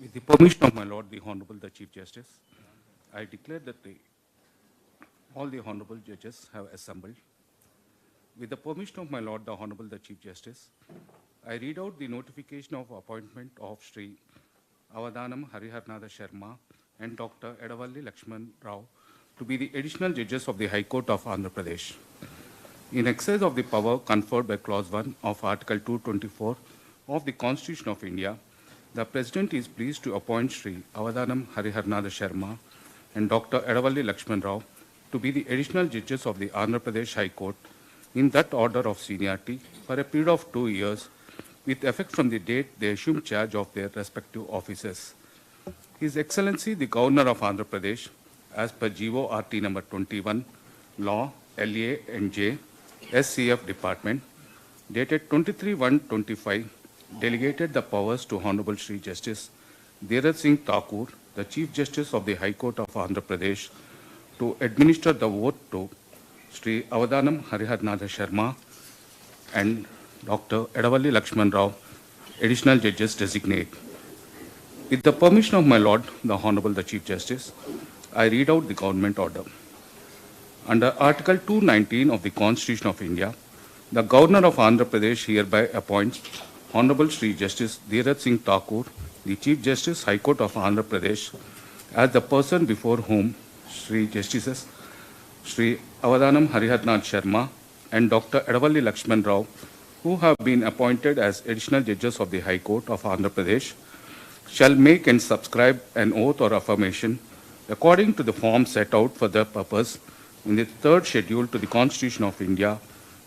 With the permission of my Lord, the Honorable the Chief Justice, I declare that all the Honorable Judges have assembled. With the permission of my Lord, the Honorable the Chief Justice, I read out the notification of appointment of Sri Avadhanam Hariharnatha Sharma and Dr. Edavalli Lakshman Rao to be the additional judges of the High Court of Andhra Pradesh. In excess of the power conferred by Clause 1 of Article 224 of the Constitution of India, the President is pleased to appoint Sri Avadhanam Hariharnatha Sharma and Dr. Edavalli Lakshman Rao to be the additional judges of the Andhra Pradesh High Court in that order of seniority for a period of 2 years, with effect from the date they assume charge of their respective offices. His Excellency the Governor of Andhra Pradesh, as per GO RT number 21, Law LA and J, SCF Department, dated 23/1/25, delegated the powers to Honorable Sri Justice Dheeraj Singh Thakur, the Chief Justice of the High Court of Andhra Pradesh, to administer the vote to Sri Avadhanam Hariharnatha Sharma and Dr. Edavalli Lakshman Rao, additional judges designate. With the permission of my Lord, the Honorable the Chief Justice, I read out the government order. Under Article 219 of the Constitution of India, the Governor of Andhra Pradesh hereby appoints Honorable Sri Justice Dheeraj Singh Thakur, the Chief Justice, High Court of Andhra Pradesh, as the person before whom Sri Justices Sri Avadhanam Hariharnatha Sharma and Dr. Edavalli Lakshman Rao, who have been appointed as additional judges of the High Court of Andhra Pradesh, shall make and subscribe an oath or affirmation according to the form set out for the purpose in the third schedule to the Constitution of India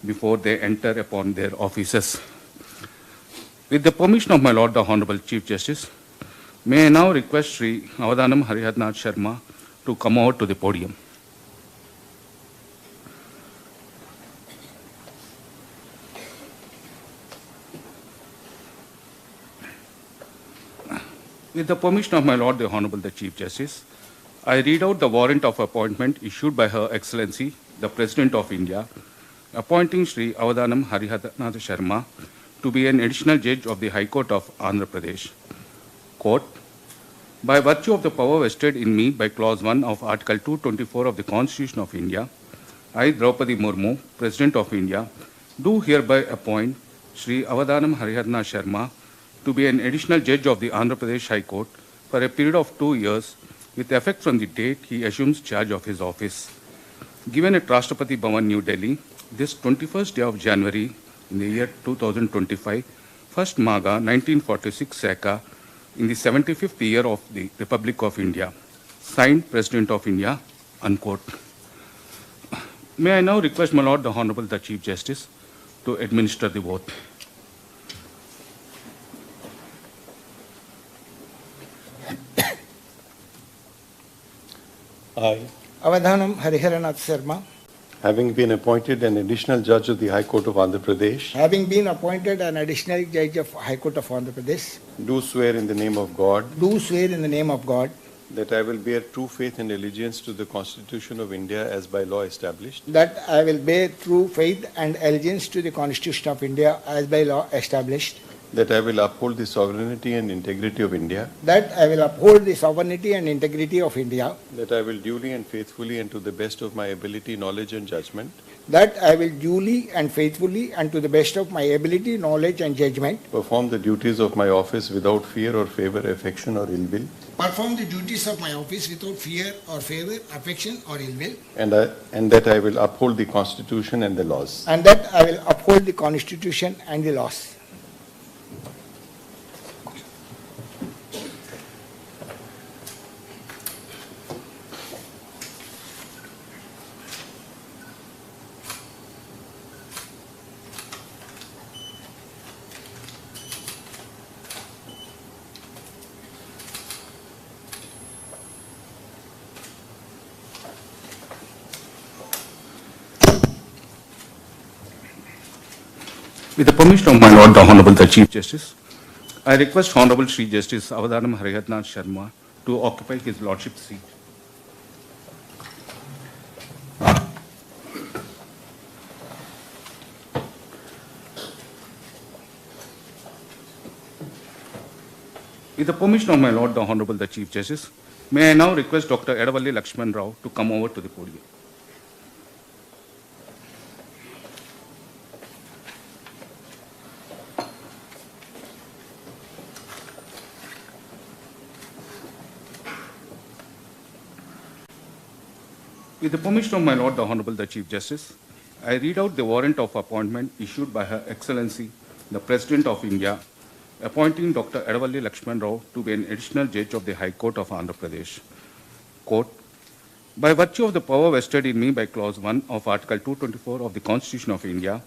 before they enter upon their offices. With the permission of my Lord, the Honorable Chief Justice, may I now request Sri Avadhanam Hariharnatha Sharma to come over to the podium. With the permission of my Lord, the Honorable the Chief Justice, I read out the warrant of appointment issued by Her Excellency, the President of India, appointing Sri Avadhanam Hariharnatha Sharma to be an additional judge of the High Court of Andhra Pradesh. Court, by virtue of the power vested in me by Clause 1 of Article 224 of the Constitution of India, I, Draupadi Murmu, President of India, do hereby appoint Sri Avadhanam Hariharnatha Sharma to be an additional judge of the Andhra Pradesh High Court for a period of 2 years, with effect from the date he assumes charge of his office. Given at Rashtrapati Bhavan, New Delhi, this 21st day of January in the year 2025, 1st Magha 1946 Seka, in the 75th year of the Republic of India. Signed, President of India, unquote. May I now request my Lord, the Honorable the Chief Justice, to administer the oath. I, Avadhanam Hariharnatha Sharma, having been appointed an additional judge of the High Court of Andhra Pradesh, having been appointed an additional judge of High Court of Andhra Pradesh, do swear in the name of God do swear in the name of God that I will bear true faith and allegiance to the Constitution of India as by law established, that I will bear true faith and allegiance to the Constitution of India as by law established, that I will uphold the sovereignty and integrity of India, that I will uphold the sovereignty and integrity of India, that I will duly and faithfully and to the best of my ability, knowledge and judgment that I will duly and faithfully and to the best of my ability, knowledge and judgment perform the duties of my office without fear or favor, affection or ill will, perform the duties of my office without fear or favor, affection or ill will, and that I will uphold the Constitution and the laws. and that I will uphold the Constitution and the laws. With the permission of my Lord, the Honorable the Chief Justice, I request Honorable Sri Justice Avadhanam Hariharnatha Sharma to occupy his Lordship's seat. With the permission of my Lord, the Honorable the Chief Justice, may I now request Dr. Edavalli Lakshman Rao to come over to the podium. With the permission of my Lord, the Honorable the Chief Justice, I read out the warrant of appointment issued by Her Excellency, the President of India, appointing Dr. Edavalli Lakshman Rao to be an additional judge of the High Court of Andhra Pradesh. Court, by virtue of the power vested in me by Clause 1 of Article 224 of the Constitution of India,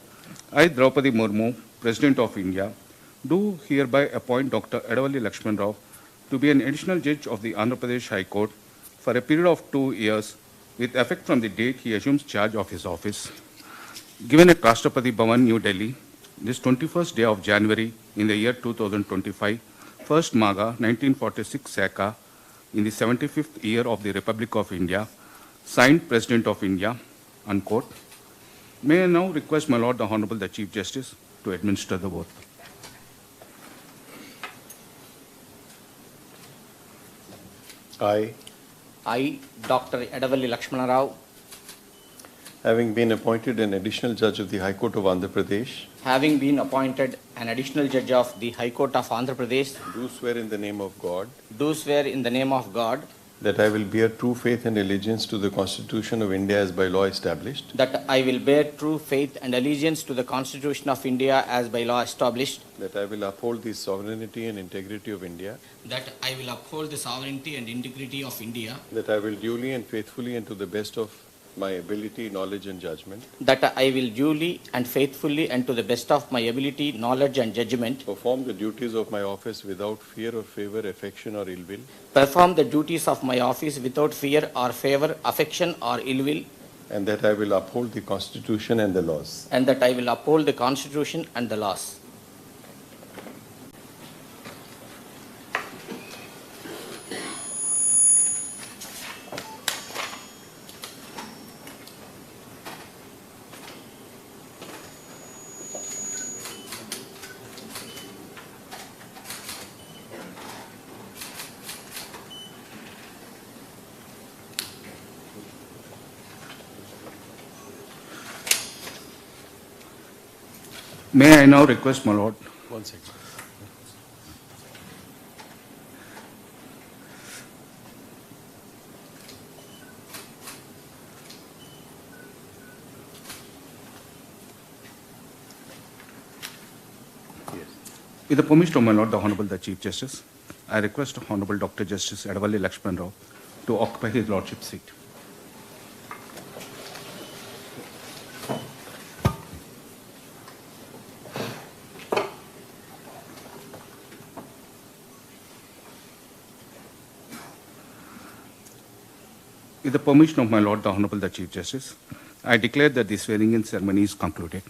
I, Draupadi Murmu, President of India, do hereby appoint Dr. Edavalli Lakshman Rao to be an additional judge of the Andhra Pradesh High Court for a period of 2 years with effect from the date he assumes charge of his office. Given at Rashtrapati Bhavan, New Delhi, this 21st day of January in the year 2025, 1st Magha, 1946 Saka, in the 75th year of the Republic of India, signed President of India, unquote. May I now request my Lord, the Honorable the Chief Justice, to administer the oath. I, Dr. Edavalli Lakshmana Rao, Having been appointed an additional judge of the High Court of Andhra Pradesh, having been appointed an additional judge of the High Court of Andhra Pradesh, do swear in the name of God do swear in the name of God that I will bear true faith and allegiance to the Constitution of India as by law established, that I will bear true faith and allegiance to the Constitution of India as by law established, that I will uphold the sovereignty and integrity of India, that I will uphold the sovereignty and integrity of India, that I will duly and faithfully and to the best of my ability, knowledge and judgment that I will duly and faithfully and to the best of my ability, knowledge and judgment perform the duties of my office without fear or favor, affection or ill will, perform the duties of my office without fear or favor, affection or ill will, and that I will uphold the Constitution and the laws. and that I will uphold the Constitution and the laws. May I now request my Lord. One second. With the permission of my Lord, the Honorable the Chief Justice, I request Honorable Dr. Justice Edavalli Lakshman Rao to occupy his Lordship's seat. With the permission of my Lord, the Honorable the Chief Justice, I declare that the swearing-in ceremony is concluded.